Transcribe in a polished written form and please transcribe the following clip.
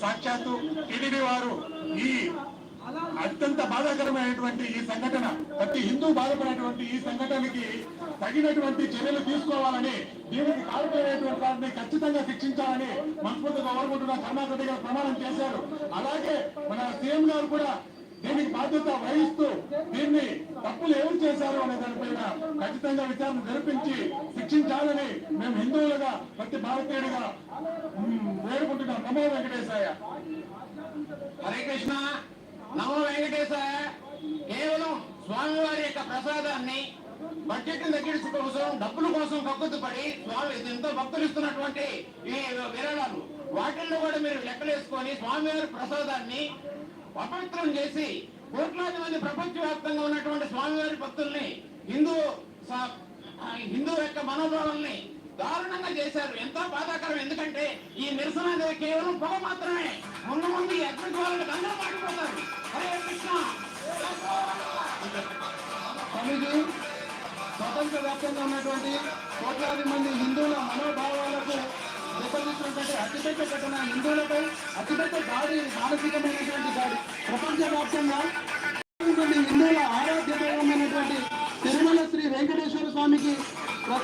సాక్షాత్తు టీడీపీ వారు ఈ అత్యంత బాధాకరమైనటువంటి ఈ సంఘటన, ప్రతి హిందూ బాధపడినటువంటి ఈ సంఘటనకి తగినటువంటి చర్యలు తీసుకోవాలని, దీనికి కారణమైనటువంటి వారిని ఖచ్చితంగా శిక్షించాలని మనస్ఫూర్తిగా కోరుకుంటున్న కరుణాకర్ రెడ్డి గారు ప్రమాణం చేశారు. అలాగే మన సీఎం గారు కూడా దీనికి బాధ్యత వహిస్తూ దీన్ని తప్పులు ఎవరు చేశారు అనే దానిపైన ఖచ్చితంగా విచారణ జరిపించి శిక్షించాలని మేము హిందువులుగా, ప్రతి భారతీయుడిగా వేడుకుంటున్నాం. నమో వెంకటేశాయ. హరే కృష్ణ. నమో వెంకటేశాయ. కేవలం స్వామివారి యొక్క ప్రసాదాన్ని బడ్జెట్ తగ్గించడం కోసం, డబ్బుల కోసం కక్కుతుపడి స్వామి ఎంతో భక్తులు ఇస్తున్నటువంటి ఈ విరాళాలు, వాటిల్లో కూడా మీరు లెక్కలేసుకొని స్వామివారి ప్రసాదాన్ని అపవిత్రం చేసి కోట్లాది మంది ప్రపంచవ్యాప్తంగా ఉన్నటువంటి స్వామివారి భక్తుల్ని, హిందూ యొక్క మనోభావాల్ని దారుణంగా చేశారు. ఎంతో బాధాకరం. ఎందుకంటే ఈ నిరసన అనేది కేవలం పొగ మాత్రమే. ముందు ముందు ఈ అగ్ని వాళ్ళకి అందరూ మాట్లాడతారు. హరే కృష్ణ. స్వతంత్ర వ్యాప్తంగా ఉన్నటువంటి కోట్లాది మంది హిందువుల మనోభావాలకు దెబ్బతీసినటువంటి అతిపెద్ద ఘటన, హిందువులపై అతిపెద్ద దాడి, మానసికమైనటువంటి దాడి. ప్రపంచవ్యాప్తంగా హిందువుల ఆరాధ్య దైవమైనటువంటి తిరుమల శ్రీ వెంకటేశ్వర స్వామికి